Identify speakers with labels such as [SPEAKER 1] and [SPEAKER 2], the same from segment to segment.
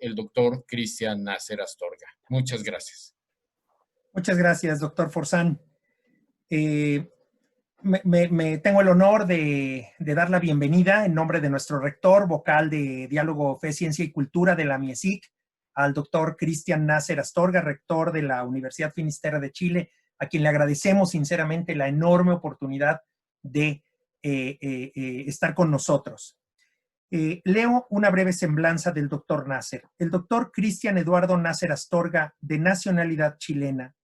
[SPEAKER 1] el doctor Cristian Nasser Astorga. Muchas gracias.
[SPEAKER 2] Muchas gracias, doctor Forzán. Tengo el honor de dar la bienvenida en nombre de nuestro rector, vocal de Diálogo, Fe, Ciencia y Cultura de la MIESIC, al doctor Cristian Nasser Astorga, rector de la Universidad Finisterre de Chile, a quien le agradecemos sinceramente la enorme oportunidad de estar con nosotros. Leo una breve semblanza del doctor Nasser. El doctor Cristian Eduardo Nasser Astorga, de nacionalidad chilena,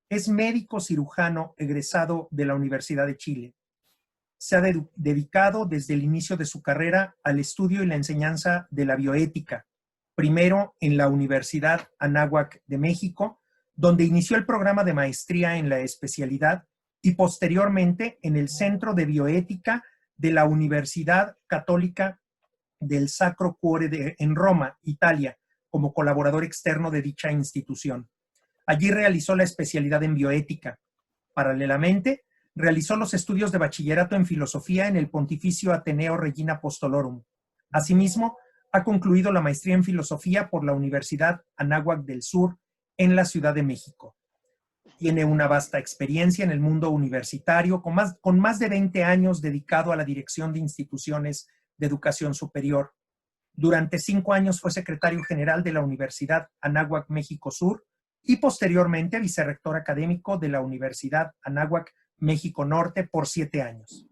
[SPEAKER 2] es médico cirujano egresado de la Universidad de Chile. Se ha dedicado desde el inicio de su carrera al estudio y la enseñanza de la bioética, primero en la Universidad Anáhuac de México, donde inició el programa de maestría en la especialidad, y posteriormente en el Centro de Bioética de la Universidad Católica del Sacro Cuore en Roma, Italia, como colaborador externo de dicha institución. Allí realizó la especialidad en bioética. Paralelamente, realizó los estudios de bachillerato en filosofía en el Pontificio Ateneo Regina Apostolorum. Asimismo, ha concluido la maestría en filosofía por la Universidad Anáhuac del Sur en la Ciudad de México. Tiene una vasta experiencia en el mundo universitario, con más de 20 años dedicado a la dirección de instituciones de educación superior. Durante 5 años fue secretario general de la Universidad Anáhuac México Sur y posteriormente vicerrector académico de la Universidad Anáhuac México Norte por 7 años.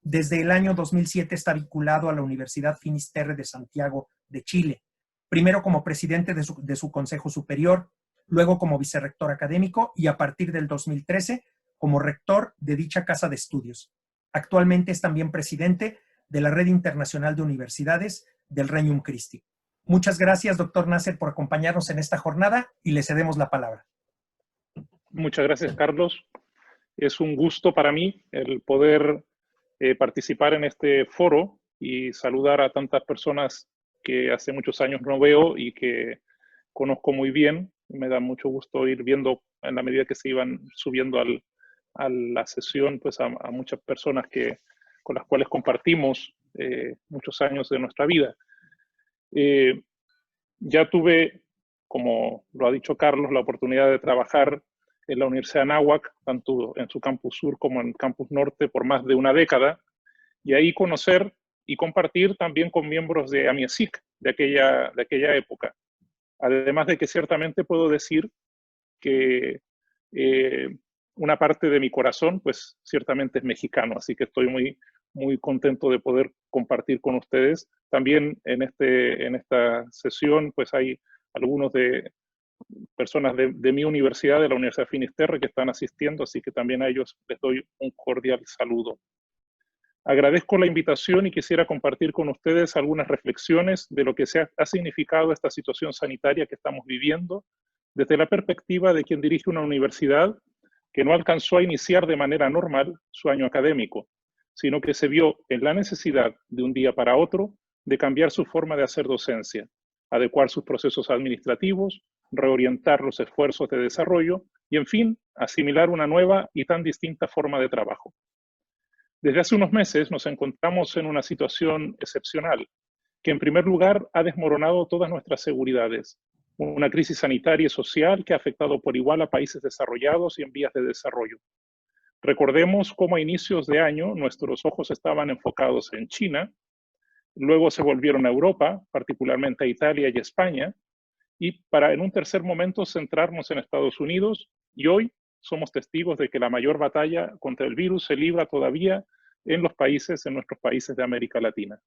[SPEAKER 2] Desde el año 2007 está vinculado a la Universidad Finisterre de Santiago de Chile, primero como presidente de su Consejo Superior, luego como vicerrector académico y a partir del 2013 como rector de dicha casa de estudios. Actualmente es también presidente de la Red Internacional de Universidades del Regnum Christi. Muchas gracias, doctor Nasser, por acompañarnos en esta jornada y le cedemos la palabra.
[SPEAKER 3] Muchas gracias, Carlos. Es un gusto para mí el poder participar en este foro y saludar a tantas personas que hace muchos años no veo y que conozco muy bien. Me da mucho gusto ir viendo en la medida que se iban subiendo a la sesión, pues a muchas personas con las cuales compartimos muchos años de nuestra vida. Ya tuve, como lo ha dicho Carlos, la oportunidad de trabajar en la Universidad Anáhuac, tanto en su campus sur como en el campus norte, por más de una década, y ahí conocer y compartir también con miembros de AMIESIC de aquella época. Además de que ciertamente puedo decir que una parte de mi corazón, pues ciertamente es mexicano, así que estoy muy contento de poder compartir con ustedes. También en esta sesión, pues hay algunos de personas de mi universidad, de la Universidad Finisterre, que están asistiendo, así que también a ellos les doy un cordial saludo. Agradezco la invitación y quisiera compartir con ustedes algunas reflexiones de lo que ha significado esta situación sanitaria que estamos viviendo desde la perspectiva de quien dirige una universidad que no alcanzó a iniciar de manera normal su año académico, sino que se vio en la necesidad de un día para otro de cambiar su forma de hacer docencia, adecuar sus procesos administrativos, reorientar los esfuerzos de desarrollo y, en fin, asimilar una nueva y tan distinta forma de trabajo. Desde hace unos meses nos encontramos en una situación excepcional, que en primer lugar ha desmoronado todas nuestras seguridades. Una crisis sanitaria y social que ha afectado por igual a países desarrollados y en vías de desarrollo. Recordemos cómo a inicios de año nuestros ojos estaban enfocados en China, luego se volvieron a Europa, particularmente a Italia y España, y para en un tercer momento centrarnos en Estados Unidos, y hoy somos testigos de que la mayor batalla contra el virus se libra todavía en nuestros países de América Latina.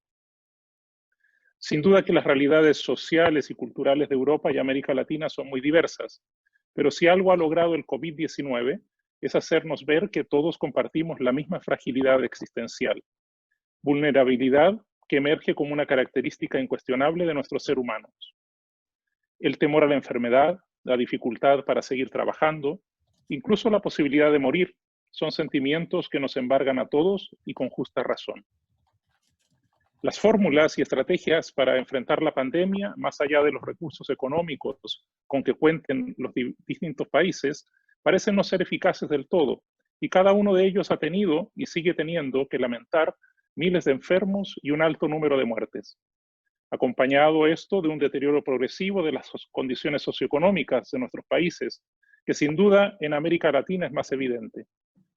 [SPEAKER 3] Sin duda que las realidades sociales y culturales de Europa y América Latina son muy diversas, pero si algo ha logrado el COVID-19 es hacernos ver que todos compartimos la misma fragilidad existencial, vulnerabilidad que emerge como una característica incuestionable de nuestros seres humanos. El temor a la enfermedad, la dificultad para seguir trabajando, incluso la posibilidad de morir, son sentimientos que nos embargan a todos y con justa razón. Las fórmulas y estrategias para enfrentar la pandemia, más allá de los recursos económicos con que cuenten los distintos países, parecen no ser eficaces del todo, y cada uno de ellos ha tenido y sigue teniendo que lamentar miles de enfermos y un alto número de muertes. acompañado esto de un deterioro progresivo de las condiciones socioeconómicas de nuestros países, que sin duda en América Latina es más evidente,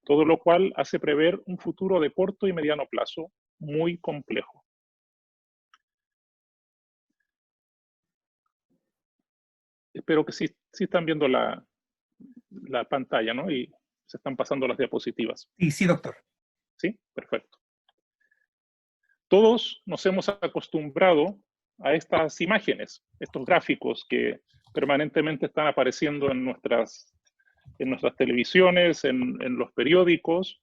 [SPEAKER 3] todo lo cual hace prever un futuro de corto y mediano plazo muy complejo. Espero que sí están viendo la pantalla, ¿no? Y se están pasando las diapositivas.
[SPEAKER 2] Sí, doctor.
[SPEAKER 3] Sí, perfecto. Todos nos hemos acostumbrado a estas imágenes, estos gráficos que permanentemente están apareciendo en nuestras televisiones, en los periódicos,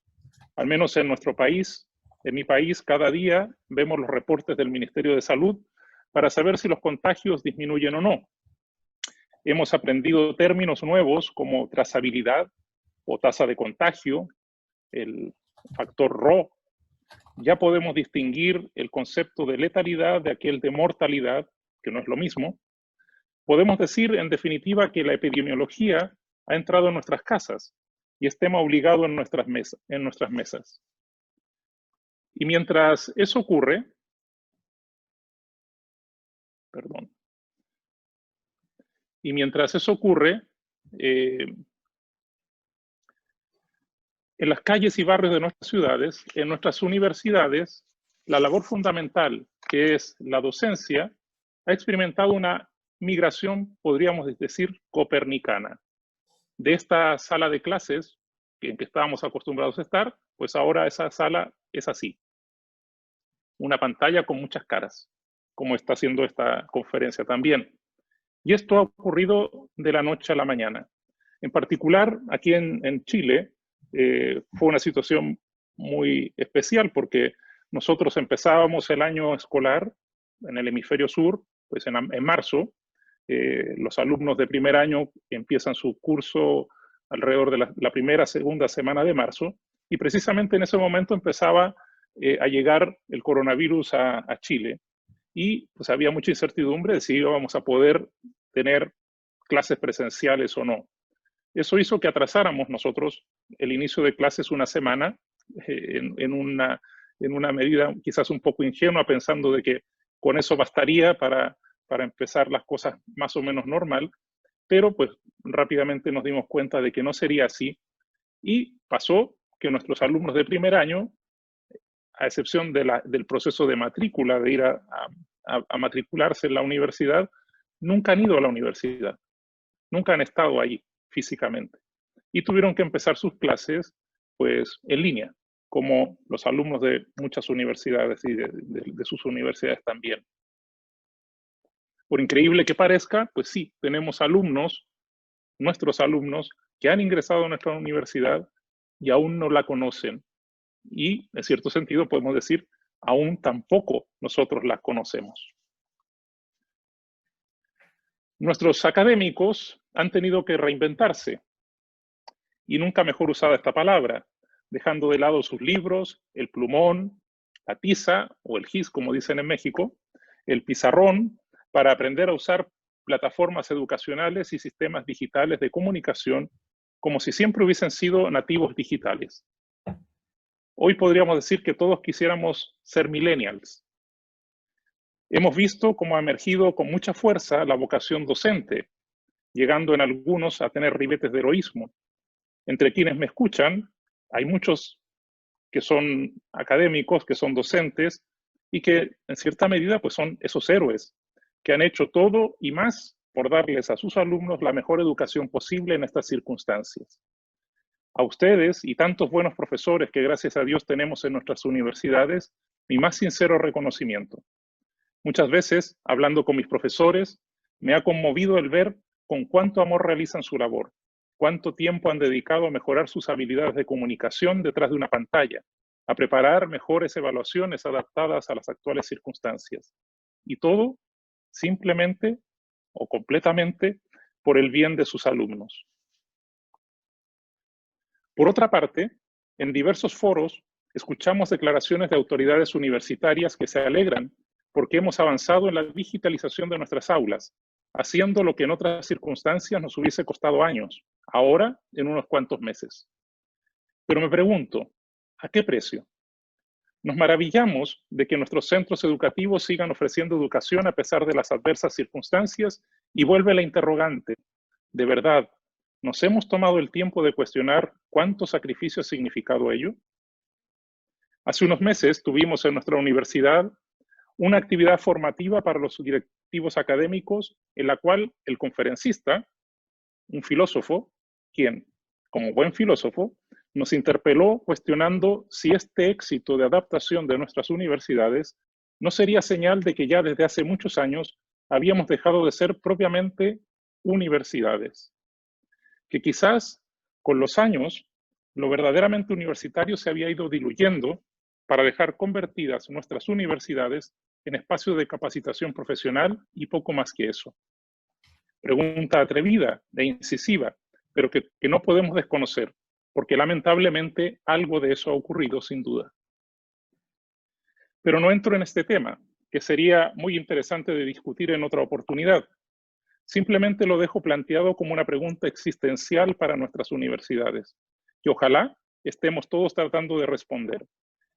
[SPEAKER 3] al menos en nuestro país. En mi país, cada día vemos los reportes del Ministerio de Salud para saber si los contagios disminuyen o no. Hemos aprendido términos nuevos como trazabilidad o tasa de contagio, el factor Rho. Ya podemos distinguir el concepto de letalidad de aquel de mortalidad, que no es lo mismo. Podemos decir, en definitiva, que la epidemiología ha entrado en nuestras casas y es tema obligado en nuestras mesas. Y mientras eso ocurre, en las calles y barrios de nuestras ciudades, en nuestras universidades, la labor fundamental, que es la docencia, ha experimentado una migración, podríamos decir, copernicana. De esta sala de clases en que estábamos acostumbrados a estar, pues ahora esa sala es así. Una pantalla con muchas caras, como está haciendo esta conferencia también. Y esto ha ocurrido de la noche a la mañana. En particular, aquí en Chile, fue una situación muy especial porque nosotros empezábamos el año escolar en el hemisferio sur, pues en marzo. Los alumnos de primer año empiezan su curso alrededor de la primera, segunda semana de marzo, y precisamente en ese momento empezaba a llegar el coronavirus a Chile, y pues había mucha incertidumbre de si íbamos a poder tener clases presenciales o no. Eso hizo que atrasáramos nosotros el inicio de clases una semana, en una medida quizás un poco ingenua, pensando de que con eso bastaría para empezar las cosas más o menos normal, pero pues rápidamente nos dimos cuenta de que no sería así, y pasó que nuestros alumnos de primer año, a excepción del proceso de matrícula, de ir a matricularse en la universidad, nunca han ido a la universidad, nunca han estado ahí físicamente, y tuvieron que empezar sus clases pues en línea, como los alumnos de muchas universidades y de sus universidades también. Por increíble que parezca, pues sí, tenemos alumnos, nuestros alumnos, que han ingresado a nuestra universidad y aún no la conocen. Y, en cierto sentido, podemos decir, aún tampoco nosotros la conocemos. Nuestros académicos han tenido que reinventarse, y nunca mejor usada esta palabra, dejando de lado sus libros, el plumón, la tiza o el gis, como dicen en México, el pizarrón, para aprender a usar plataformas educacionales y sistemas digitales de comunicación como si siempre hubiesen sido nativos digitales. Hoy podríamos decir que todos quisiéramos ser millennials. Hemos visto cómo ha emergido con mucha fuerza la vocación docente, llegando en algunos a tener ribetes de heroísmo. Entre quienes me escuchan, hay muchos que son académicos, que son docentes, y que en cierta medida pues son esos héroes que han hecho todo y más por darles a sus alumnos la mejor educación posible en estas circunstancias. A ustedes y tantos buenos profesores que gracias a Dios tenemos en nuestras universidades, mi más sincero reconocimiento. Muchas veces, hablando con mis profesores, me ha conmovido el ver con cuánto amor realizan su labor, cuánto tiempo han dedicado a mejorar sus habilidades de comunicación detrás de una pantalla, a preparar mejores evaluaciones adaptadas a las actuales circunstancias. Y todo simplemente o completamente por el bien de sus alumnos. Por otra parte, en diversos foros escuchamos declaraciones de autoridades universitarias que se alegran porque hemos avanzado en la digitalización de nuestras aulas, haciendo lo que en otras circunstancias nos hubiese costado años, ahora en unos cuantos meses. Pero me pregunto, ¿a qué precio? Nos maravillamos de que nuestros centros educativos sigan ofreciendo educación a pesar de las adversas circunstancias y vuelve la interrogante. ¿De verdad nos hemos tomado el tiempo de cuestionar cuánto sacrificio ha significado ello? Hace unos meses tuvimos en nuestra universidad una actividad formativa para los directivos académicos en la cual el conferencista, un filósofo, quien, como buen filósofo, nos interpeló cuestionando si este éxito de adaptación de nuestras universidades no sería señal de que ya desde hace muchos años habíamos dejado de ser propiamente universidades. Que quizás con los años lo verdaderamente universitario se había ido diluyendo para dejar convertidas nuestras universidades en espacios de capacitación profesional y poco más que eso. Pregunta atrevida e incisiva, pero que no podemos desconocer, porque lamentablemente algo de eso ha ocurrido sin duda. Pero no entro en este tema, que sería muy interesante de discutir en otra oportunidad. Simplemente lo dejo planteado como una pregunta existencial para nuestras universidades, que ojalá estemos todos tratando de responder,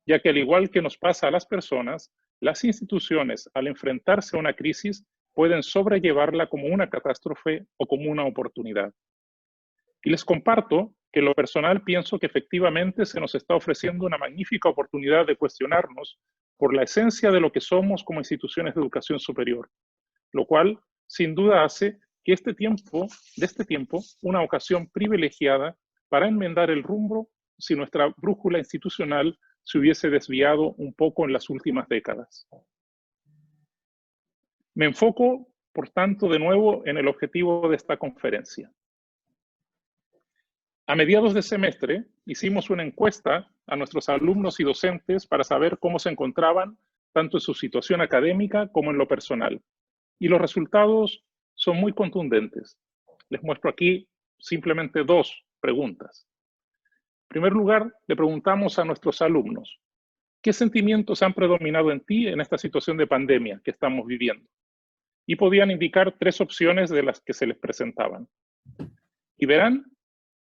[SPEAKER 3] ya que al igual que nos pasa a las personas, las instituciones, al enfrentarse a una crisis, pueden sobrellevarla como una catástrofe o como una oportunidad. Y les comparto que en lo personal pienso que efectivamente se nos está ofreciendo una magnífica oportunidad de cuestionarnos por la esencia de lo que somos como instituciones de educación superior, lo cual sin duda hace que de este tiempo una ocasión privilegiada para enmendar el rumbo si nuestra brújula institucional se hubiese desviado un poco en las últimas décadas. Me enfoco, por tanto, de nuevo en el objetivo de esta conferencia. A mediados de semestre hicimos una encuesta a nuestros alumnos y docentes para saber cómo se encontraban tanto en su situación académica como en lo personal. Y los resultados son muy contundentes. Les muestro aquí simplemente dos preguntas. En primer lugar, le preguntamos a nuestros alumnos, ¿qué sentimientos han predominado en ti en esta situación de pandemia que estamos viviendo? Y podían indicar tres opciones de las que se les presentaban. Y verán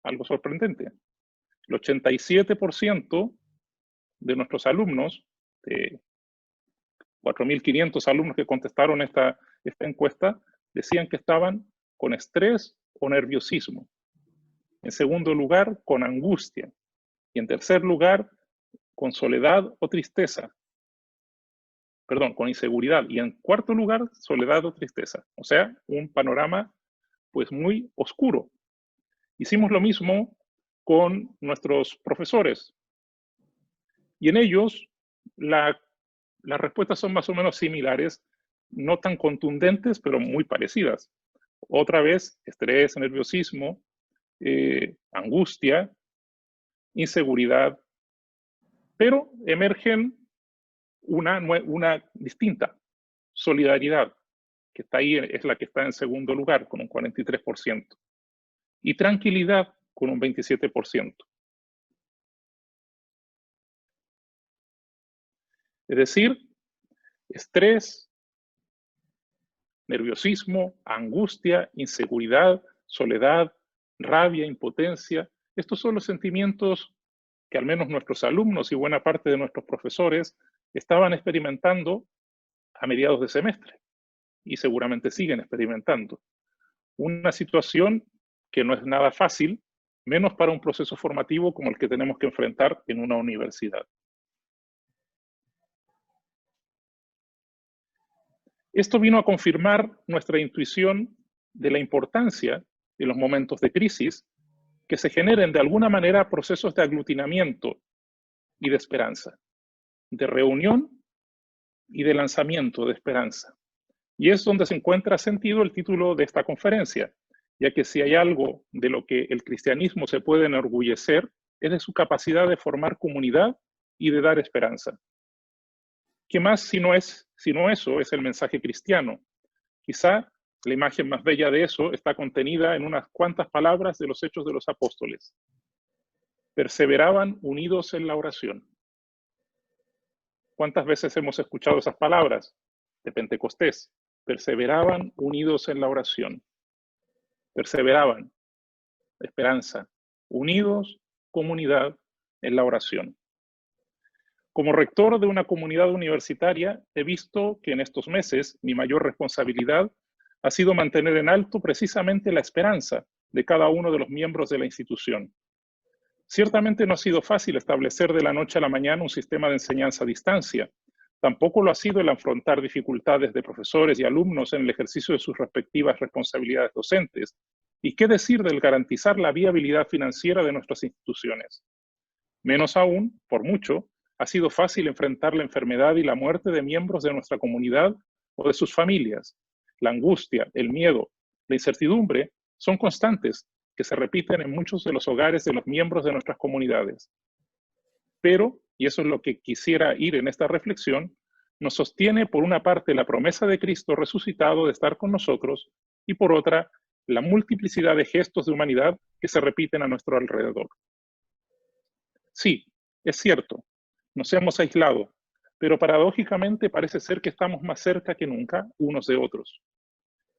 [SPEAKER 3] algo sorprendente. El 87% de nuestros alumnos, de 4.500 alumnos que contestaron esta encuesta, decían que estaban con estrés o nerviosismo. En segundo lugar, con angustia. Y en tercer lugar, con soledad o tristeza. Perdón, con inseguridad. Y en cuarto lugar, soledad o tristeza. O sea, un panorama pues muy oscuro. Hicimos lo mismo con nuestros profesores. Y en ellos las respuestas son más o menos similares, no tan contundentes, pero muy parecidas. Otra vez, estrés, nerviosismo, angustia, inseguridad, pero emergen una distinta, solidaridad, que está ahí, es la que está en segundo lugar, con un 43%, y tranquilidad, con un 27%. Es decir, estrés, nerviosismo, angustia, inseguridad, soledad, rabia, impotencia. Estos son los sentimientos que al menos nuestros alumnos y buena parte de nuestros profesores estaban experimentando a mediados de semestre y seguramente siguen experimentando. Una situación que no es nada fácil, menos para un proceso formativo como el que tenemos que enfrentar en una universidad. Esto vino a confirmar nuestra intuición de la importancia en los momentos de crisis que se generen de alguna manera procesos de aglutinamiento y de esperanza, de reunión y de lanzamiento de esperanza. Y es donde se encuentra sentido el título de esta conferencia, ya que si hay algo de lo que el cristianismo se puede enorgullecer, es de su capacidad de formar comunidad y de dar esperanza. ¿Qué más si no eso es el mensaje cristiano? Quizá la imagen más bella de eso está contenida en unas cuantas palabras de los Hechos de los Apóstoles. Perseveraban unidos en la oración. ¿Cuántas veces hemos escuchado esas palabras de Pentecostés? Perseveraban unidos en la oración. Perseveraban, esperanza, unidos, comunidad en la oración. Como rector de una comunidad universitaria, he visto que en estos meses mi mayor responsabilidad ha sido mantener en alto precisamente la esperanza de cada uno de los miembros de la institución. Ciertamente no ha sido fácil establecer de la noche a la mañana un sistema de enseñanza a distancia. Tampoco lo ha sido el afrontar dificultades de profesores y alumnos en el ejercicio de sus respectivas responsabilidades docentes. ¿Y qué decir del garantizar la viabilidad financiera de nuestras instituciones? Menos aún, por mucho, ha sido fácil enfrentar la enfermedad y la muerte de miembros de nuestra comunidad o de sus familias. La angustia, el miedo, la incertidumbre son constantes que se repiten en muchos de los hogares de los miembros de nuestras comunidades. Pero, y eso es lo que quisiera ir en esta reflexión, nos sostiene por una parte la promesa de Cristo resucitado de estar con nosotros y por otra la multiplicidad de gestos de humanidad que se repiten a nuestro alrededor. Sí, es cierto, nos hemos aislado, pero paradójicamente parece ser que estamos más cerca que nunca unos de otros.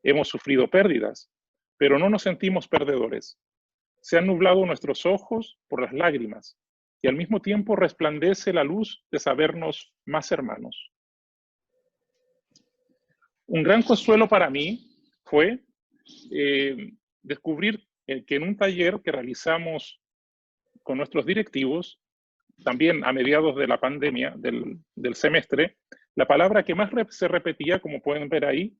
[SPEAKER 3] Hemos sufrido pérdidas, pero no nos sentimos perdedores. Se han nublado nuestros ojos por las lágrimas y al mismo tiempo resplandece la luz de sabernos más hermanos. Un gran consuelo para mí fue descubrir que en un taller que realizamos con nuestros directivos, también a mediados de la pandemia, del semestre, la palabra que más se repetía, como pueden ver ahí,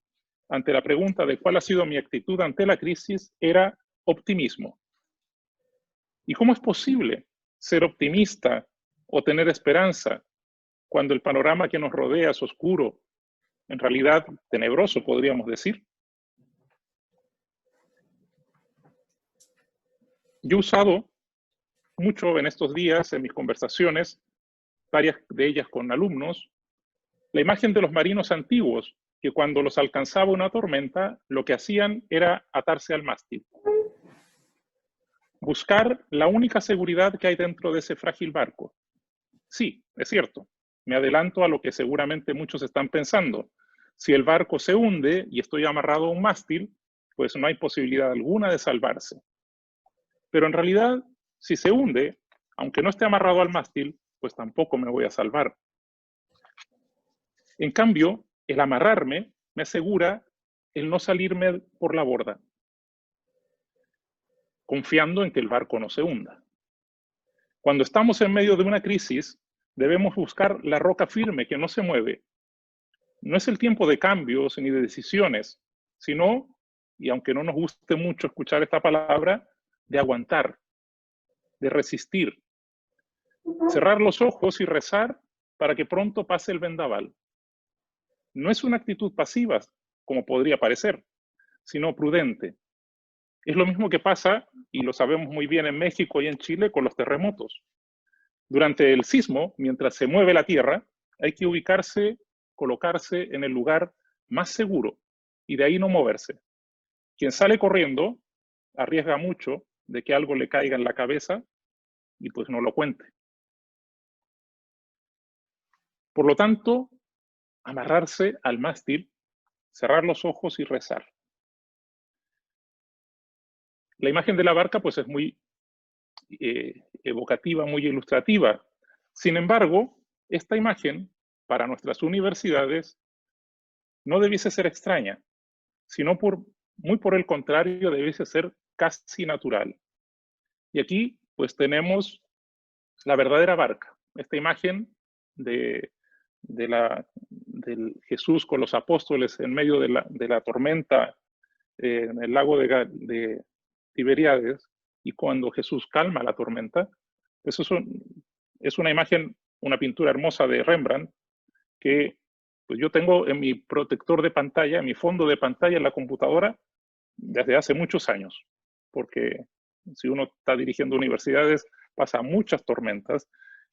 [SPEAKER 3] ante la pregunta de cuál ha sido mi actitud ante la crisis, era optimismo. ¿Y cómo es posible ser optimista o tener esperanza cuando el panorama que nos rodea es oscuro, en realidad tenebroso, podríamos decir? Yo he usado mucho en estos días, en mis conversaciones, varias de ellas con alumnos, la imagen de los marinos antiguos, que cuando los alcanzaba una tormenta, lo que hacían era atarse al mástil. Buscar la única seguridad que hay dentro de ese frágil barco. Sí, es cierto. Me adelanto a lo que seguramente muchos están pensando. Si el barco se hunde y estoy amarrado a un mástil, pues no hay posibilidad alguna de salvarse. Pero en realidad, si se hunde, aunque no esté amarrado al mástil, pues tampoco me voy a salvar. En cambio, el amarrarme me asegura el no salirme por la borda, confiando en que el barco no se hunda. Cuando estamos en medio de una crisis, debemos buscar la roca firme que no se mueve. No es el tiempo de cambios ni de decisiones, sino, y aunque no nos guste mucho escuchar esta palabra, de aguantar, de resistir, cerrar los ojos y rezar para que pronto pase el vendaval. No es una actitud pasiva, como podría parecer, sino prudente. Es lo mismo que pasa, y lo sabemos muy bien en México y en Chile, con los terremotos. Durante el sismo, mientras se mueve la tierra, hay que ubicarse, colocarse en el lugar más seguro y de ahí no moverse. Quien sale corriendo arriesga mucho de que algo le caiga en la cabeza y pues no lo cuente. Por lo tanto, amarrarse al mástil, cerrar los ojos y rezar. La imagen de la barca pues es muy evocativa, muy ilustrativa. Sin embargo, esta imagen para nuestras universidades no debiese ser extraña, sino muy por el contrario, debiese ser casi natural. Y aquí pues tenemos la verdadera barca, esta imagen del Jesús con los apóstoles en medio de la tormenta en el lago de Tiberíades, y cuando Jesús calma la tormenta, eso es una imagen, una pintura hermosa de Rembrandt, que pues yo tengo en mi protector de pantalla, en mi fondo de pantalla en la computadora, desde hace muchos años, porque si uno está dirigiendo universidades, pasa muchas tormentas,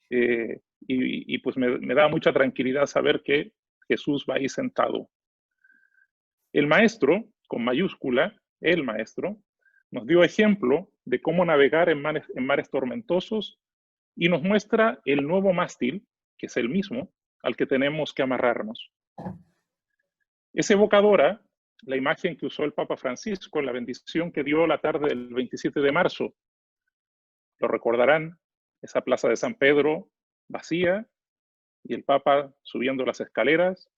[SPEAKER 3] y pues me da mucha tranquilidad saber que Jesús va ahí sentado. El maestro, con mayúscula, el maestro, nos dio ejemplo de cómo navegar en mares tormentosos y nos muestra el nuevo mástil, que es el mismo, al que tenemos que amarrarnos. Es evocadora la imagen que usó el Papa Francisco en la bendición que dio la tarde del 27 de marzo. Lo recordarán, esa plaza de San Pedro vacía y el Papa subiendo las escaleras,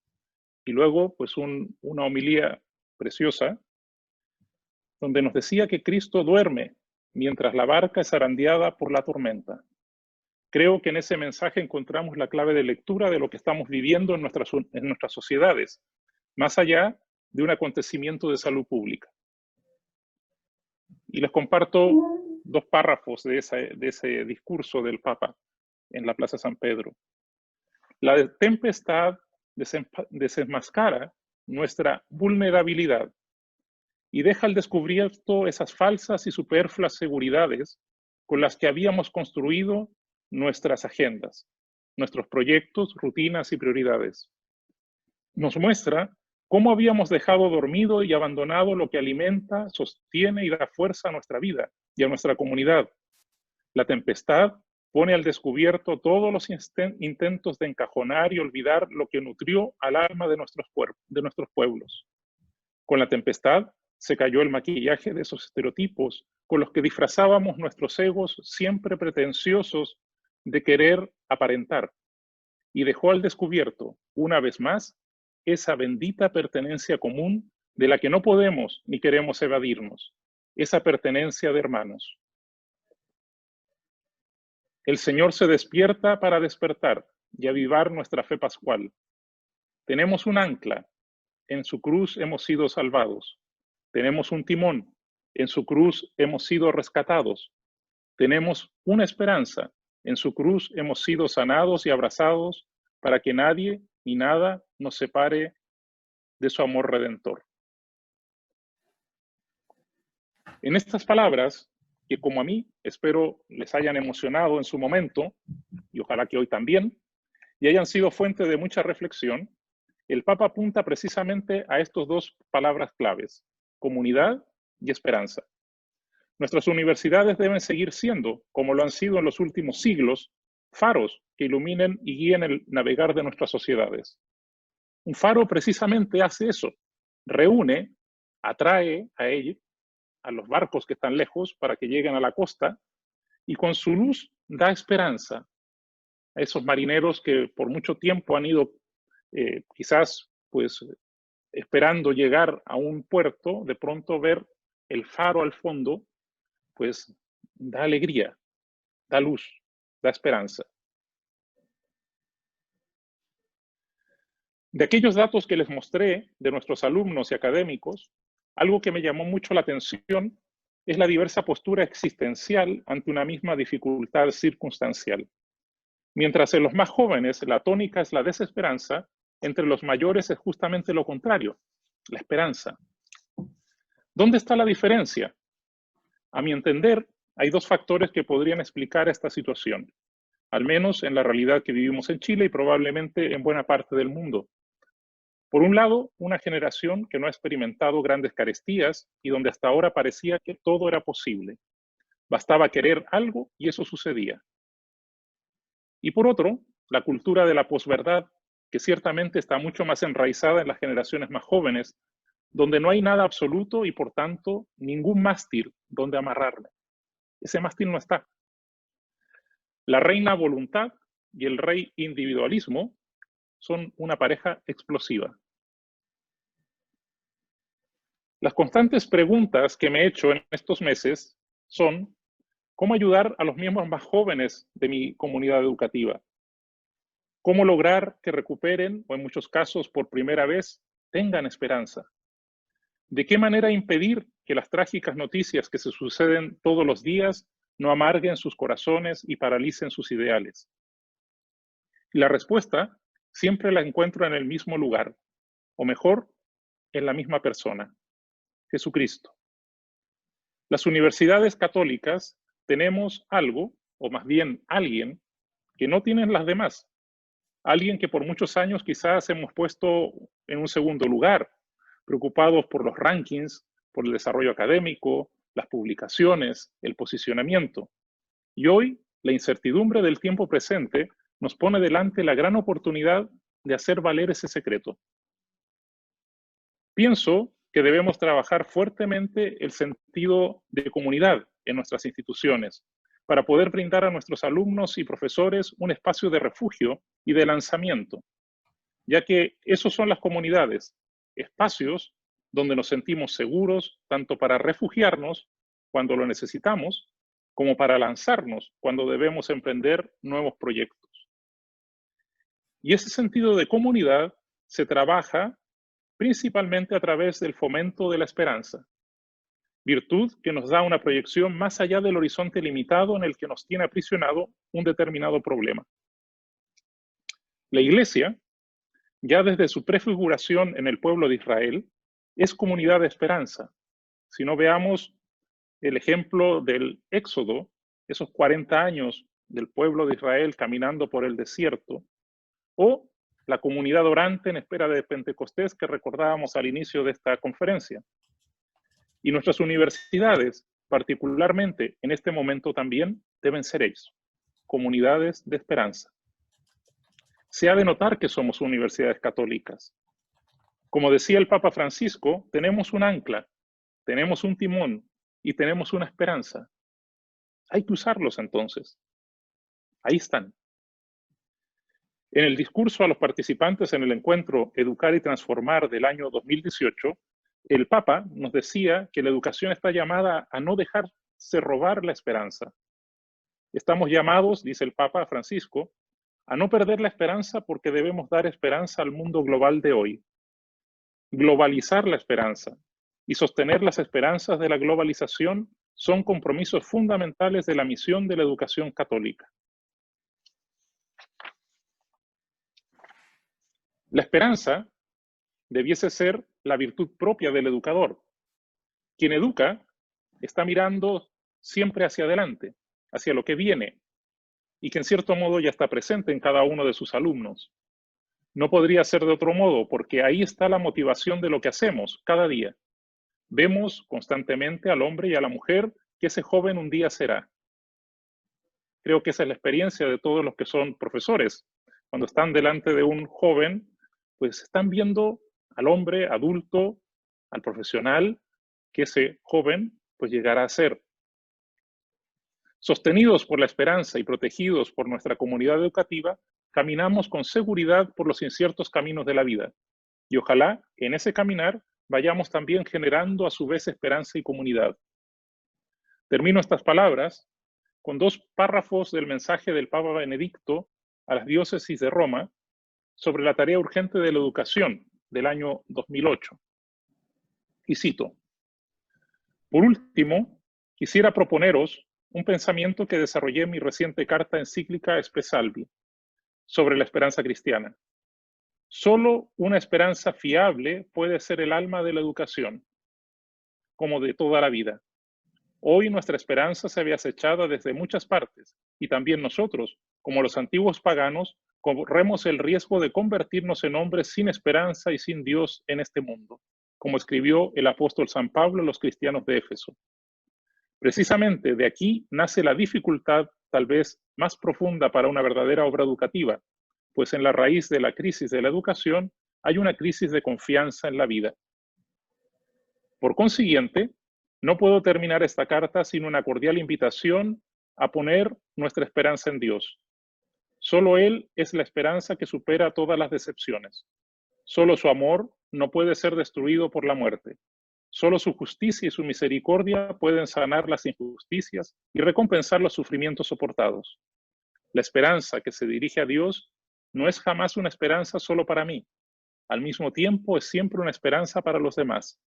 [SPEAKER 3] y luego pues una homilía preciosa, donde nos decía que Cristo duerme mientras la barca es zarandeada por la tormenta. Creo que en ese mensaje encontramos la clave de lectura de lo que estamos viviendo en nuestras sociedades, más allá de un acontecimiento de salud pública. Y les comparto 2 párrafos de ese discurso del Papa en la Plaza San Pedro. La tempestad desenmascara nuestra vulnerabilidad y deja al descubierto esas falsas y superfluas seguridades con las que habíamos construido nuestras agendas, nuestros proyectos, rutinas y prioridades. Nos muestra cómo habíamos dejado dormido y abandonado lo que alimenta, sostiene y da fuerza a nuestra vida y a nuestra comunidad. La tempestad pone al descubierto todos los intentos de encajonar y olvidar lo que nutrió al alma de nuestros pueblos. Con la tempestad se cayó el maquillaje de esos estereotipos con los que disfrazábamos nuestros egos siempre pretenciosos de querer aparentar, y dejó al descubierto, una vez más, esa bendita pertenencia común de la que no podemos ni queremos evadirnos, esa pertenencia de hermanos. El Señor se despierta para despertar y avivar nuestra fe pascual. Tenemos un ancla, en su cruz hemos sido salvados. Tenemos un timón, en su cruz hemos sido rescatados. Tenemos una esperanza, en su cruz hemos sido sanados y abrazados para que nadie ni nada nos separe de su amor redentor. En estas palabras, que como a mí espero les hayan emocionado en su momento, y ojalá que hoy también, y hayan sido fuente de mucha reflexión, el Papa apunta precisamente a estos 2 palabras claves: comunidad y esperanza. Nuestras universidades deben seguir siendo, como lo han sido en los últimos siglos, faros que iluminen y guíen el navegar de nuestras sociedades. Un faro precisamente hace eso, reúne, atrae a los barcos que están lejos para que lleguen a la costa, y con su luz da esperanza a esos marineros que por mucho tiempo han ido quizás pues esperando llegar a un puerto. De pronto ver el faro al fondo pues da alegría, da luz, da esperanza. De aquellos datos que les mostré de nuestros alumnos y académicos, algo que me llamó mucho la atención es la diversa postura existencial ante una misma dificultad circunstancial. Mientras en los más jóvenes la tónica es la desesperanza, entre los mayores es justamente lo contrario, la esperanza. ¿Dónde está la diferencia? A mi entender, hay 2 factores que podrían explicar esta situación, al menos en la realidad que vivimos en Chile y probablemente en buena parte del mundo. Por un lado, una generación que no ha experimentado grandes carestías y donde hasta ahora parecía que todo era posible. Bastaba querer algo y eso sucedía. Y por otro, la cultura de la posverdad, que ciertamente está mucho más enraizada en las generaciones más jóvenes, donde no hay nada absoluto y por tanto ningún mástil donde amarrarme. Ese mástil no está. La reina voluntad y el rey individualismo son una pareja explosiva. Las constantes preguntas que me he hecho en estos meses son: ¿cómo ayudar a los miembros más jóvenes de mi comunidad educativa? ¿Cómo lograr que recuperen, o en muchos casos por primera vez, tengan esperanza? ¿De qué manera impedir que las trágicas noticias que se suceden todos los días no amarguen sus corazones y paralicen sus ideales? Y la respuesta siempre la encuentro en el mismo lugar, o mejor, en la misma persona: Jesucristo. Las universidades católicas tenemos algo, o más bien alguien, que no tienen las demás. Alguien que por muchos años quizás hemos puesto en un segundo lugar, preocupados por los rankings, por el desarrollo académico, las publicaciones, el posicionamiento. Y hoy, la incertidumbre del tiempo presente nos pone delante la gran oportunidad de hacer valer ese secreto. Pienso que debemos trabajar fuertemente el sentido de comunidad en nuestras instituciones, para poder brindar a nuestros alumnos y profesores un espacio de refugio y de lanzamiento, ya que esos son las comunidades, espacios donde nos sentimos seguros tanto para refugiarnos cuando lo necesitamos, como para lanzarnos cuando debemos emprender nuevos proyectos. Y ese sentido de comunidad se trabaja principalmente a través del fomento de la esperanza, virtud que nos da una proyección más allá del horizonte limitado en el que nos tiene aprisionado un determinado problema. La Iglesia, ya desde su prefiguración en el pueblo de Israel, es comunidad de esperanza. Si no, veamos el ejemplo del Éxodo, esos 40 años del pueblo de Israel caminando por el desierto, o la comunidad orante en espera de Pentecostés que recordábamos al inicio de esta conferencia. Y nuestras universidades, particularmente en este momento también, deben ser eso, comunidades de esperanza. Se ha de notar que somos universidades católicas. Como decía el Papa Francisco, tenemos un ancla, tenemos un timón y tenemos una esperanza. Hay que usarlos entonces. Ahí están. En el discurso a los participantes en el encuentro Educar y Transformar del año 2018, el Papa nos decía que la educación está llamada a no dejarse robar la esperanza. Estamos llamados, dice el Papa Francisco, a no perder la esperanza porque debemos dar esperanza al mundo global de hoy. Globalizar la esperanza y sostener las esperanzas de la globalización son compromisos fundamentales de la misión de la educación católica. La esperanza debiese ser la virtud propia del educador. Quien educa está mirando siempre hacia adelante, hacia lo que viene, y que en cierto modo ya está presente en cada uno de sus alumnos. No podría ser de otro modo, porque ahí está la motivación de lo que hacemos cada día. Vemos constantemente al hombre y a la mujer que ese joven un día será. Creo que esa es la experiencia de todos los que son profesores. Cuando están delante de un joven, pues están viendo al hombre adulto, al profesional, que ese joven pues llegará a ser. Sostenidos por la esperanza y protegidos por nuestra comunidad educativa, caminamos con seguridad por los inciertos caminos de la vida. Y ojalá en ese caminar vayamos también generando a su vez esperanza y comunidad. Termino estas palabras con 2 párrafos del mensaje del Papa Benedicto a las diócesis de Roma sobre la tarea urgente de la educación del año 2008. Y cito: por último, quisiera proponeros un pensamiento que desarrollé en mi reciente carta encíclica Spe Salvi sobre la esperanza cristiana. Solo una esperanza fiable puede ser el alma de la educación, como de toda la vida. Hoy nuestra esperanza se ve acechada desde muchas partes, y también nosotros, como los antiguos paganos, corremos el riesgo de convertirnos en hombres sin esperanza y sin Dios en este mundo, como escribió el apóstol San Pablo a los cristianos de Éfeso. Precisamente de aquí nace la dificultad tal vez más profunda para una verdadera obra educativa, pues en la raíz de la crisis de la educación hay una crisis de confianza en la vida. Por consiguiente, no puedo terminar esta carta sin una cordial invitación a poner nuestra esperanza en Dios. Solo Él es la esperanza que supera todas las decepciones. Solo su amor no puede ser destruido por la muerte. Solo su justicia y su misericordia pueden sanar las injusticias y recompensar los sufrimientos soportados. La esperanza que se dirige a Dios no es jamás una esperanza solo para mí. Al mismo tiempo es siempre una esperanza para los demás.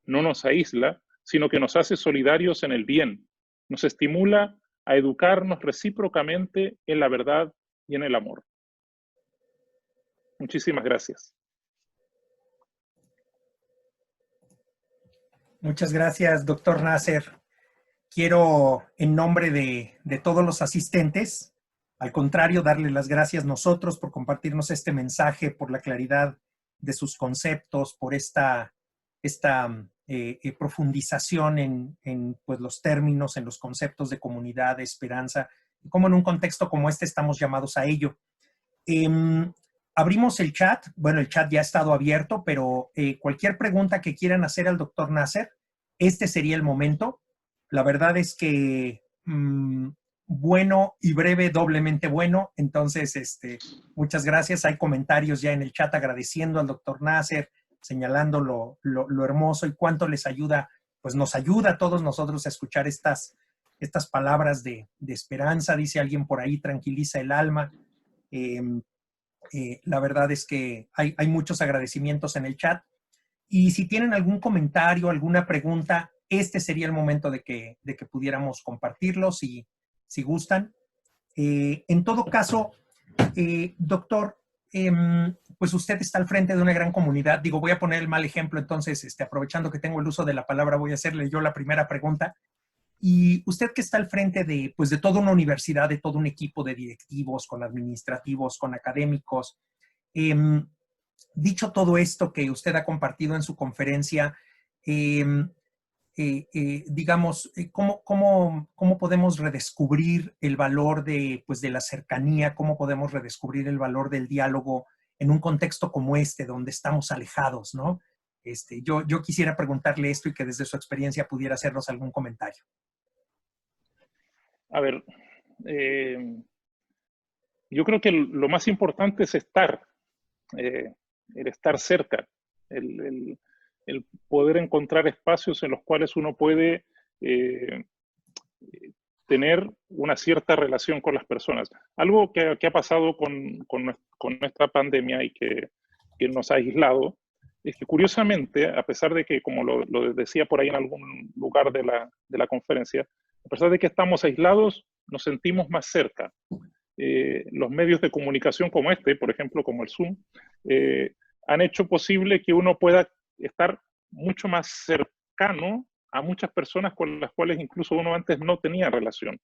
[SPEAKER 3] No nos aísla, sino que nos hace solidarios en el bien. Nos estimula a educarnos recíprocamente en la verdad y en el amor. Muchísimas gracias.
[SPEAKER 2] Muchas gracias, doctor Nasser. Quiero, en nombre de todos los asistentes, al contrario, darle las gracias nosotros por compartirnos este mensaje, por la claridad de sus conceptos, por esta profundización en pues, los términos, en los conceptos de comunidad, de esperanza, y cómo en un contexto como este estamos llamados a ello. Abrimos el chat. Bueno, el chat ya ha estado abierto, pero cualquier pregunta que quieran hacer al doctor Nasser, este sería el momento. La verdad es que bueno y breve, doblemente bueno. Entonces, muchas gracias. Hay comentarios ya en el chat agradeciendo al doctor Nasser, señalando lo hermoso y cuánto les ayuda, pues nos ayuda a todos nosotros a escuchar estas palabras de esperanza. Dice alguien por ahí, tranquiliza el alma. La verdad es que hay muchos agradecimientos en el chat. Y si tienen algún comentario, alguna pregunta, este sería el momento de que pudiéramos compartirlo, si gustan. En todo caso, doctor, pues usted está al frente de una gran comunidad. Digo, voy a poner el mal ejemplo, entonces, aprovechando que tengo el uso de la palabra, voy a hacerle yo la primera pregunta. Y usted que está al frente de toda una universidad, de todo un equipo de directivos, con administrativos, con académicos, dicho todo esto que usted ha compartido en su conferencia, digamos, ¿cómo podemos redescubrir el valor de la cercanía? ¿Cómo podemos redescubrir el valor del diálogo en un contexto como este, donde estamos alejados, ¿no? Yo quisiera preguntarle esto y que desde su experiencia pudiera hacernos algún comentario.
[SPEAKER 3] A ver, yo creo que lo más importante es el estar cerca, el poder encontrar espacios en los cuales uno puede tener una cierta relación con las personas. Algo que ha pasado con esta pandemia y que nos ha aislado es que, curiosamente, a pesar de que, como lo decía por ahí en algún lugar de la conferencia, a pesar de que estamos aislados, nos sentimos más cerca. Los medios de comunicación como este, por ejemplo, como el Zoom, han hecho posible que uno pueda estar mucho más cercano a muchas personas con las cuales incluso uno antes no tenía relación.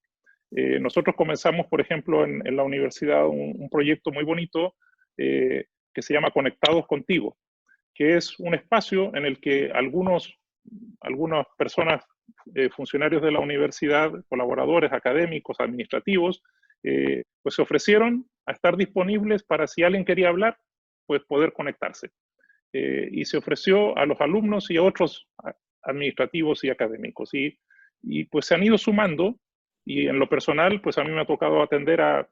[SPEAKER 3] Nosotros comenzamos, por ejemplo, en la universidad un proyecto muy bonito que se llama Conectados Contigo, que es un espacio en el que algunas personas, funcionarios de la universidad, colaboradores académicos, administrativos, pues se ofrecieron a estar disponibles para, si alguien quería hablar, pues poder conectarse. Y se ofreció a los alumnos y a otros administrativos y académicos. Y pues se han ido sumando, y en lo personal, pues a mí me ha tocado atender a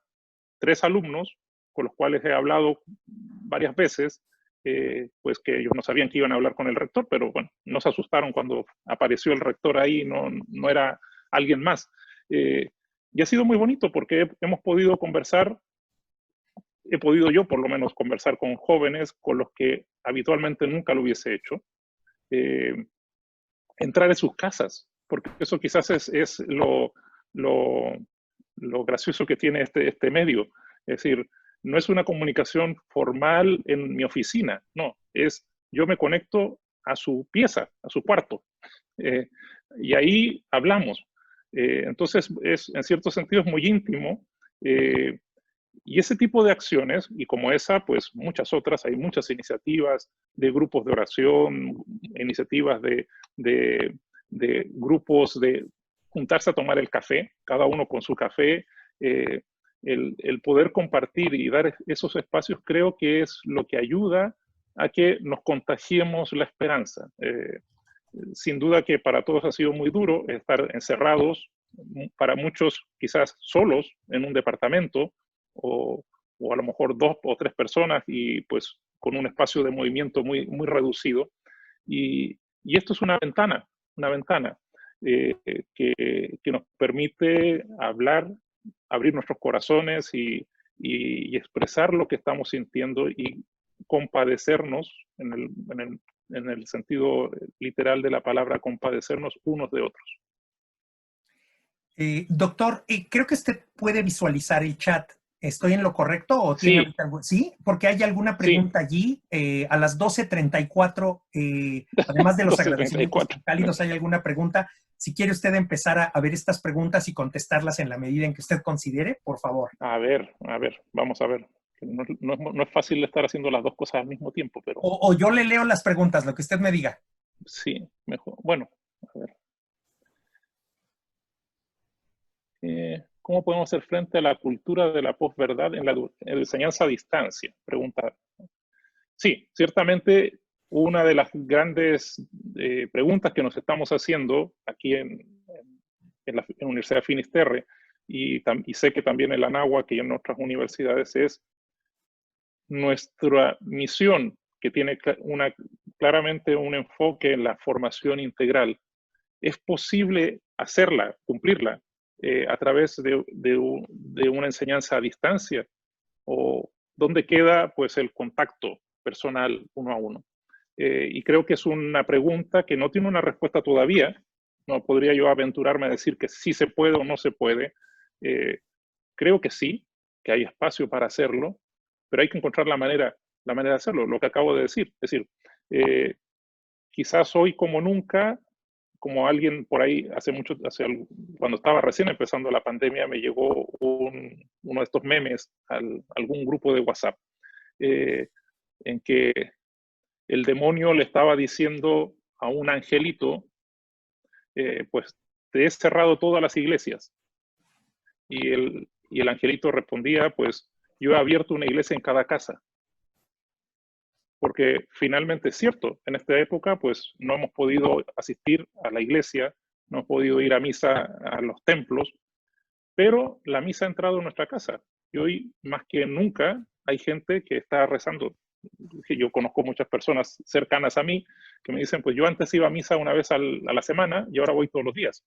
[SPEAKER 3] 3 alumnos con los cuales he hablado varias veces, pues que ellos no sabían que iban a hablar con el rector, pero bueno, no se asustaron cuando apareció el rector ahí, no era alguien más. Y ha sido muy bonito porque hemos podido conversar, he podido yo por lo menos conversar con jóvenes con los que habitualmente nunca lo hubiese hecho, entrar en sus casas, porque eso quizás es lo gracioso que tiene este medio. Es decir, no es una comunicación formal en mi oficina, no, es yo me conecto a su pieza, a su cuarto, y ahí hablamos. Entonces, en cierto sentido es muy íntimo, y ese tipo de acciones, y como esa, pues muchas otras, hay muchas iniciativas de grupos de oración, iniciativas de grupos de juntarse a tomar el café, cada uno con su café, el poder compartir y dar esos espacios creo que es lo que ayuda a que nos contagiemos la esperanza. Sin duda que para todos ha sido muy duro estar encerrados, para muchos quizás solos en un departamento, o a lo mejor 2 o 3 personas y pues con un espacio de movimiento muy, muy reducido. Y esto es una ventana que nos permite hablar, abrir nuestros corazones y expresar lo que estamos sintiendo y compadecernos en el sentido literal de la palabra, compadecernos unos de otros.
[SPEAKER 2] Doctor, creo que usted puede visualizar el chat. ¿Estoy en lo correcto o tiene
[SPEAKER 3] Sí.
[SPEAKER 2] algo? Sí, porque hay alguna pregunta allí. A las 12:34, además de los agradecimientos cálidos, hay alguna pregunta. Si quiere usted empezar a ver estas preguntas y contestarlas en la medida en que usted considere, por favor.
[SPEAKER 3] A ver, vamos a ver. No es fácil estar haciendo las dos cosas al mismo tiempo, pero...
[SPEAKER 2] O yo le leo las preguntas, lo que usted me diga.
[SPEAKER 3] Sí, mejor. Bueno, a ver. ¿Cómo podemos hacer frente a la cultura de la posverdad en la enseñanza a distancia? Pregunta. Sí, ciertamente una de las grandes preguntas que nos estamos haciendo aquí en la Universidad de Finisterre y sé que también en la Anáhuac y en otras universidades, es nuestra misión, que tiene claramente un enfoque en la formación integral. Es posible hacerla, cumplirla, a través de una enseñanza a distancia, o dónde queda pues el contacto personal uno a uno. Y creo que es una pregunta que no tiene una respuesta todavía. No podría yo aventurarme a decir que sí se puede o no se puede. Creo que sí, que hay espacio para hacerlo, pero hay que encontrar la manera de hacerlo, lo que acabo de decir. Es decir, quizás hoy como nunca, como alguien por ahí cuando estaba recién empezando la pandemia, me llegó uno de estos memes a algún grupo de WhatsApp, en que el demonio le estaba diciendo a un angelito, pues te he cerrado todas las iglesias. Y el angelito respondía, pues yo he abierto una iglesia en cada casa. Porque finalmente es cierto, en esta época pues no hemos podido asistir a la iglesia, no hemos podido ir a misa a los templos, pero la misa ha entrado en nuestra casa. Y hoy, más que nunca, hay gente que está rezando. Yo conozco muchas personas cercanas a mí que me dicen, pues yo antes iba a misa una vez a la semana y ahora voy todos los días.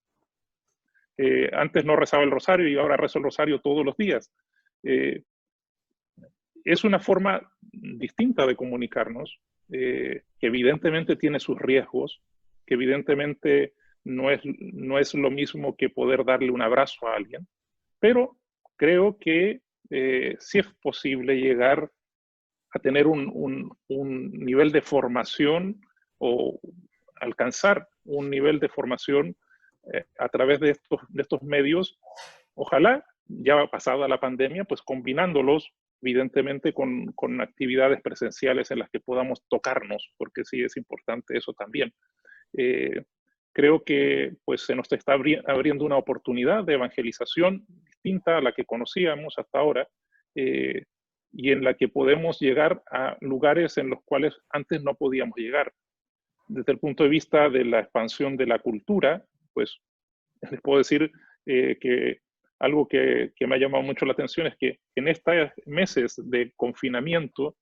[SPEAKER 3] Antes no rezaba el rosario y ahora rezo el rosario todos los días. Es una forma distinta de comunicarnos, que evidentemente tiene sus riesgos, que evidentemente no es lo mismo que poder darle un abrazo a alguien, pero creo que sí es posible llegar a tener un nivel de formación, o alcanzar un nivel de formación a través de estos medios, ojalá ya pasada la pandemia, pues combinándolos evidentemente con actividades presenciales en las que podamos tocarnos, porque sí es importante eso también. Creo que pues se nos está abriendo una oportunidad de evangelización distinta a la que conocíamos hasta ahora, y en la que podemos llegar a lugares en los cuales antes no podíamos llegar. Desde el punto de vista de la expansión de la cultura, pues les puedo decir que algo que me ha llamado mucho la atención es que en estos meses de confinamiento,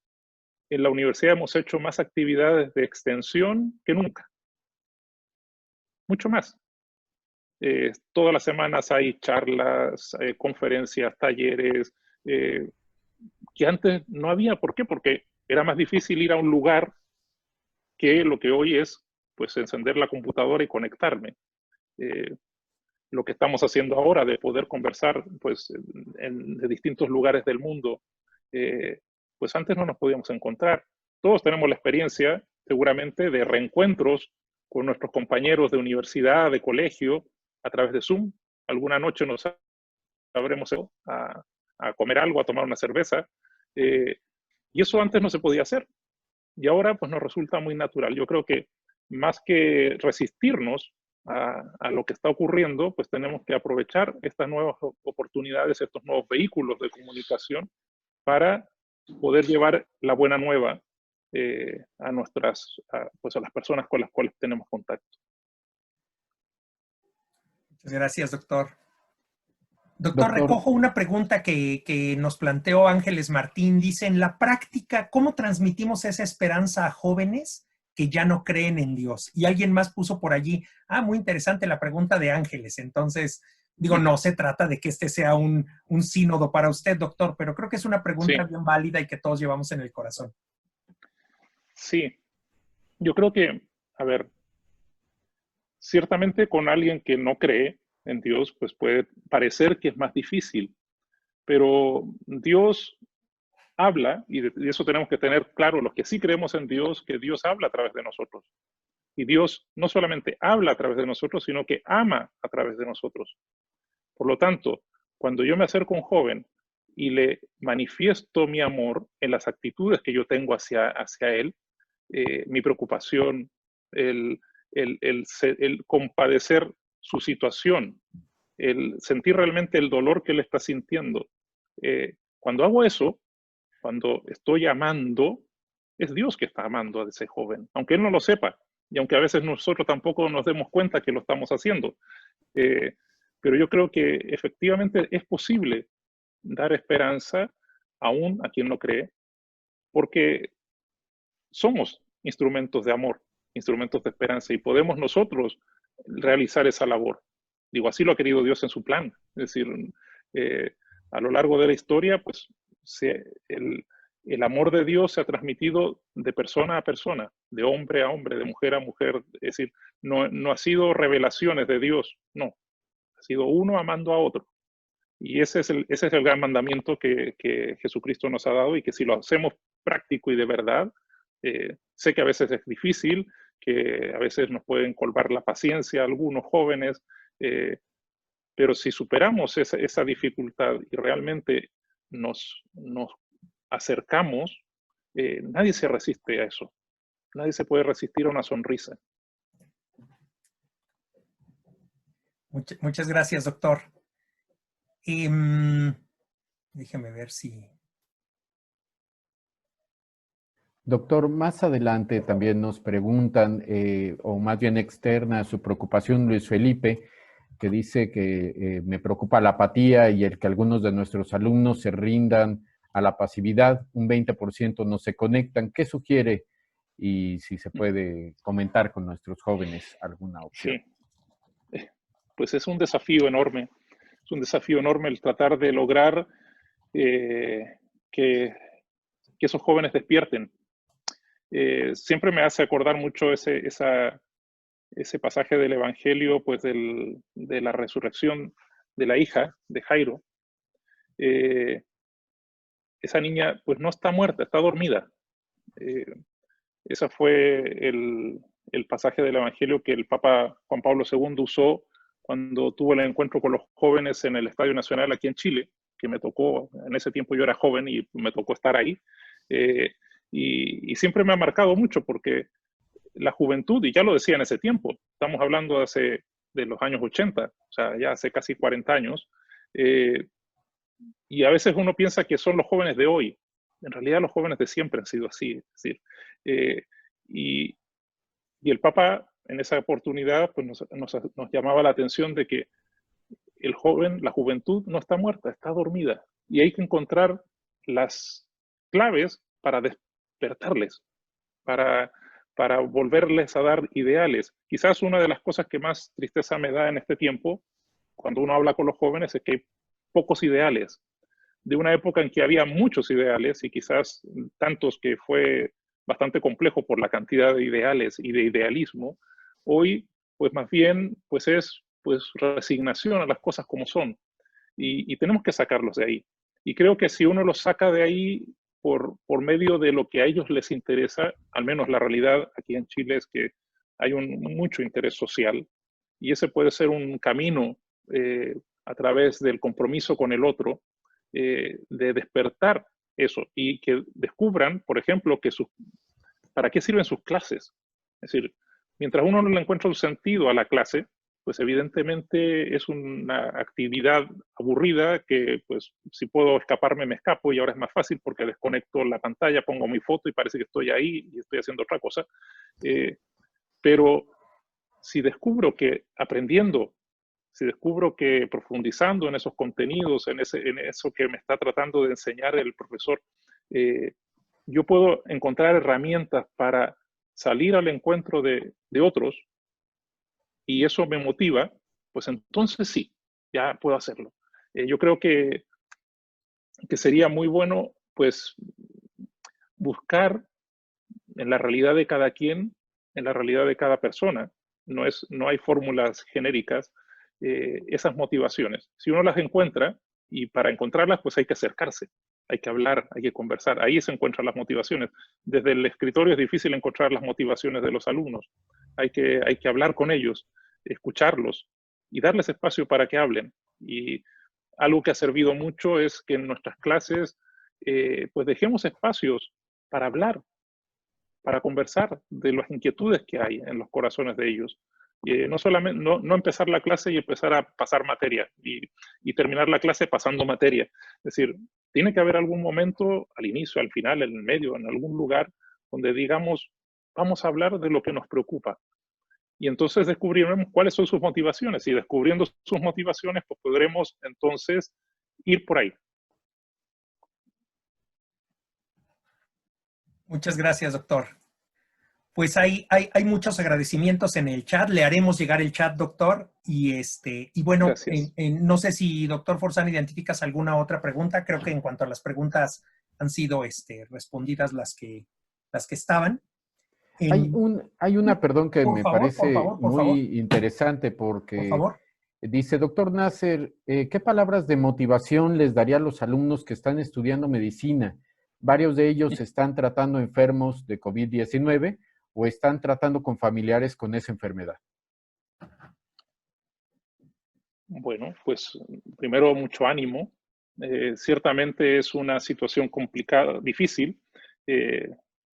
[SPEAKER 3] en la universidad hemos hecho más actividades de extensión que nunca. Mucho más. Todas las semanas hay charlas, conferencias, talleres, que antes no había. ¿Por qué? Porque era más difícil ir a un lugar que lo que hoy es, pues, encender la computadora y conectarme. Lo que estamos haciendo ahora de poder conversar, pues, de distintos lugares del mundo, pues antes no nos podíamos encontrar. Todos tenemos la experiencia, seguramente, de reencuentros con nuestros compañeros de universidad, de colegio, a través de Zoom. Alguna noche nos habremos ido a comer algo, a tomar una cerveza, y eso antes no se podía hacer. Y ahora pues nos resulta muy natural. Yo creo que más que resistirnos a lo que está ocurriendo, pues tenemos que aprovechar estas nuevas oportunidades, estos nuevos vehículos de comunicación para poder llevar la buena nueva a las personas con las cuales tenemos contacto.
[SPEAKER 2] Muchas gracias, doctor. Doctor, recojo una pregunta que nos planteó Ángeles Martín. Dice, en la práctica, ¿cómo transmitimos esa esperanza a jóvenes que ya no creen en Dios? Y alguien más puso por allí, muy interesante la pregunta de Ángeles. Entonces, digo, no se trata de que este sea un sínodo para usted, doctor, pero creo que es una pregunta bien válida y que todos llevamos en el corazón.
[SPEAKER 3] Sí, yo creo que, a ver, ciertamente con alguien que no cree en Dios, pues puede parecer que es más difícil, pero Dios habla, y de eso tenemos que tener claro los que sí creemos en Dios, que Dios habla a través de nosotros. Y Dios no solamente habla a través de nosotros, sino que ama a través de nosotros. Por lo tanto, cuando yo me acerco a un joven y le manifiesto mi amor en las actitudes que yo tengo hacia él, mi preocupación, el compadecer su situación, el sentir realmente el dolor que él está sintiendo. Cuando hago eso, cuando estoy amando, es Dios que está amando a ese joven, aunque él no lo sepa, y aunque a veces nosotros tampoco nos demos cuenta que lo estamos haciendo. pero yo creo que efectivamente es posible dar esperanza aún a quien no cree, porque somos instrumentos de amor, instrumentos de esperanza, y podemos nosotros realizar esa labor. Digo, así lo ha querido Dios en su plan. Es decir, a lo largo de la historia, pues el amor de Dios se ha transmitido de persona a persona, de hombre a hombre, de mujer a mujer. Es decir, no ha sido revelaciones de Dios, no. Ha sido uno amando a otro. Y ese es el gran mandamiento que Jesucristo nos ha dado, y que si lo hacemos práctico y de verdad, sé que a veces es difícil, que a veces nos pueden colmar la paciencia algunos jóvenes, pero si superamos esa dificultad y realmente nos acercamos, nadie se resiste a eso. Nadie se puede resistir a una sonrisa.
[SPEAKER 2] Muchas gracias, doctor. Déjeme ver si...
[SPEAKER 4] Doctor, más adelante también nos preguntan, o más bien externa su preocupación, Luis Felipe, que dice que me preocupa la apatía y el que algunos de nuestros alumnos se rindan a la pasividad, un 20% no se conectan. ¿Qué sugiere? Y si se puede comentar con nuestros jóvenes alguna opción.
[SPEAKER 3] Sí, pues es un desafío enorme. Es un desafío enorme el tratar de lograr que esos jóvenes despierten. Siempre me hace acordar mucho ese pasaje del Evangelio, pues de la resurrección de la hija de Jairo. Esa niña pues no está muerta, está dormida. Ese fue el pasaje del Evangelio que el Papa Juan Pablo II usó cuando tuvo el encuentro con los jóvenes en el Estadio Nacional aquí en Chile, que me tocó, en ese tiempo yo era joven y me tocó estar ahí. Y siempre me ha marcado mucho, porque la juventud, y ya lo decía en ese tiempo, estamos hablando de los años 80, o sea, ya hace casi 40 años, y a veces uno piensa que son los jóvenes de hoy. En realidad los jóvenes de siempre han sido así. Es decir, y el Papa en esa oportunidad pues nos llamaba la atención de que la juventud no está muerta, está dormida. Y hay que encontrar las claves para despertarles, para volverles a dar ideales. Quizás una de las cosas que más tristeza me da en este tiempo, cuando uno habla con los jóvenes, es que hay pocos ideales. De una época en que había muchos ideales, y quizás tantos que fue bastante complejo por la cantidad de ideales y de idealismo, hoy pues más bien pues es pues resignación a las cosas como son, y tenemos que sacarlos de ahí. Y creo que si uno los saca de ahí por medio de lo que a ellos les interesa, al menos la realidad aquí en Chile es que hay mucho interés social, y ese puede ser un camino a través del compromiso con el otro, de despertar eso, y que descubran, por ejemplo, para qué sirven sus clases. Es decir, mientras uno no le encuentra un sentido a la clase, pues evidentemente es una actividad aburrida que, pues, si puedo escaparme, me escapo, y ahora es más fácil porque desconecto la pantalla, pongo mi foto y parece que estoy ahí y estoy haciendo otra cosa. Pero si descubro que aprendiendo, si descubro que profundizando en esos contenidos, en eso que me está tratando de enseñar el profesor, yo puedo encontrar herramientas para salir al encuentro de otros, y eso me motiva, pues entonces sí, ya puedo hacerlo. Yo creo que sería muy bueno, pues, buscar en la realidad de cada quien, en la realidad de cada persona, no hay fórmulas genéricas, esas motivaciones. Si uno las encuentra, y para encontrarlas, pues hay que acercarse, hay que hablar, hay que conversar, ahí se encuentran las motivaciones. Desde el escritorio es difícil encontrar las motivaciones de los alumnos, hay que hablar con ellos, escucharlos y darles espacio para que hablen. Y algo que ha servido mucho es que en nuestras clases pues dejemos espacios para hablar, para conversar de las inquietudes que hay en los corazones de ellos. No solamente no empezar la clase y empezar a pasar materia, y terminar la clase pasando materia. Es decir, tiene que haber algún momento, al inicio, al final, en el medio, en algún lugar, donde digamos, vamos a hablar de lo que nos preocupa. y entonces descubriremos cuáles son sus motivaciones. Y descubriendo sus motivaciones, pues podremos entonces ir por ahí.
[SPEAKER 2] Muchas gracias, doctor. Pues hay muchos agradecimientos en el chat. Le haremos llegar el chat, doctor. Y bueno, no sé si, doctor Forzán, identificas alguna otra pregunta. Creo que en cuanto a las preguntas han sido respondidas las que estaban.
[SPEAKER 4] Hay una, perdón, que me parece
[SPEAKER 2] por favor.
[SPEAKER 4] interesante porque
[SPEAKER 2] Por favor.
[SPEAKER 4] Dice, doctor Nasser, ¿qué palabras de motivación les daría a los alumnos que están estudiando medicina? Varios de ellos están tratando enfermos de COVID-19 o están tratando con familiares con esa enfermedad.
[SPEAKER 3] Bueno, pues primero mucho ánimo. Ciertamente es una situación complicada, difícil,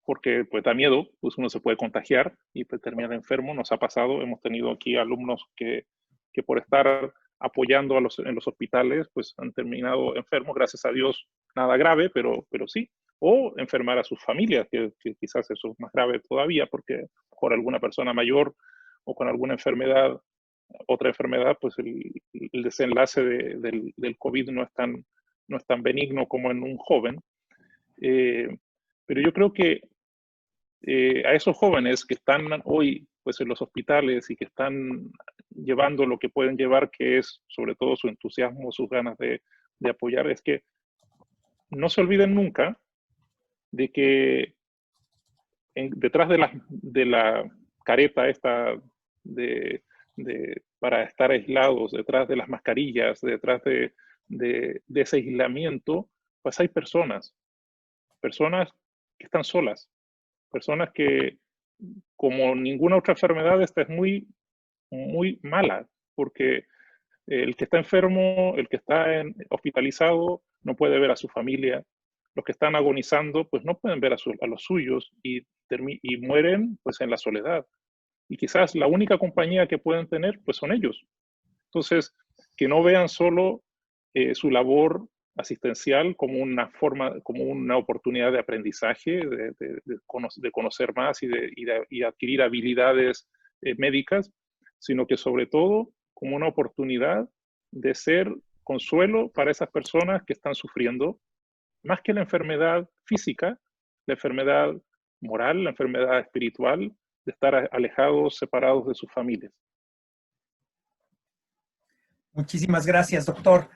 [SPEAKER 3] porque pues da miedo, pues uno se puede contagiar y pues terminar enfermo. Nos ha pasado, hemos tenido aquí alumnos que por estar apoyando en los hospitales, pues han terminado enfermos, gracias a Dios, nada grave, pero sí. O enfermar a sus familias, que quizás eso es más grave todavía, porque por alguna persona mayor o con alguna enfermedad, otra enfermedad, pues el desenlace del COVID no es tan benigno como en un joven. Pero yo creo que a esos jóvenes que están hoy pues, en los hospitales y que están llevando lo que pueden llevar, que es sobre todo su entusiasmo, sus ganas de apoyar, es que no se olviden nunca de que detrás de la careta esta para estar aislados, detrás de las mascarillas, detrás de ese aislamiento, pues hay personas que están solas, personas que, como ninguna otra enfermedad, esta es muy, muy mala, porque el que está enfermo, el que está hospitalizado, no puede ver a su familia. Los que están agonizando, pues no pueden ver a los suyos y mueren pues en la soledad. Y quizás la única compañía que pueden tener, pues son ellos. Entonces, que no vean solo su labor asistencial como una forma, como una oportunidad de aprendizaje, de conocer más y adquirir habilidades médicas, sino que sobre todo como una oportunidad de ser consuelo para esas personas que están sufriendo, más que la enfermedad física, la enfermedad moral, la enfermedad espiritual, de estar alejados, separados de sus familias.
[SPEAKER 2] Muchísimas gracias, doctor.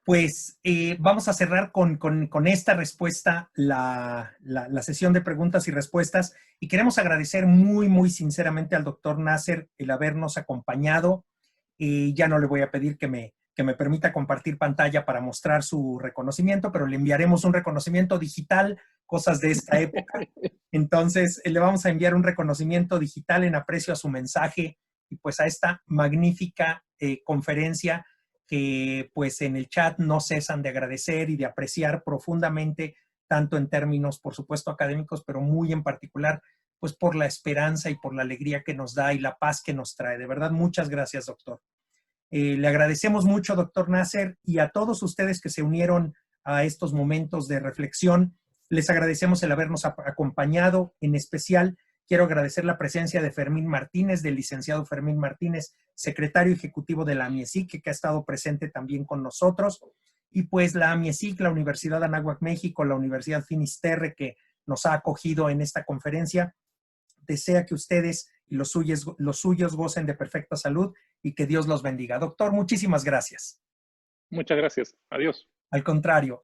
[SPEAKER 2] Pues vamos a cerrar con esta respuesta la sesión de preguntas y respuestas, y queremos agradecer muy, muy sinceramente al doctor Nasser el habernos acompañado. Ya no le voy a pedir que me permita compartir pantalla para mostrar su reconocimiento, pero le enviaremos un reconocimiento digital, cosas de esta época. Entonces, le vamos a enviar un reconocimiento digital en aprecio a su mensaje y pues a esta magnífica conferencia que pues en el chat no cesan de agradecer y de apreciar profundamente, tanto en términos, por supuesto, académicos, pero muy en particular, pues por la esperanza y por la alegría que nos da y la paz que nos trae. De verdad, muchas gracias, doctor. Le agradecemos mucho, doctor Nasser, y a todos ustedes que se unieron a estos momentos de reflexión. Les agradecemos el habernos acompañado. En especial, quiero agradecer la presencia de Fermín Martínez, del licenciado Fermín Martínez, secretario ejecutivo de la AMIESIC, que ha estado presente también con nosotros. Y pues la AMIESIC, la Universidad Anáhuac México, la Universidad Finisterre, que nos ha acogido en esta conferencia, desea que ustedes y los suyos gocen de perfecta salud y que Dios los bendiga. Doctor, muchísimas gracias.
[SPEAKER 3] Muchas gracias. Adiós.
[SPEAKER 2] Al contrario.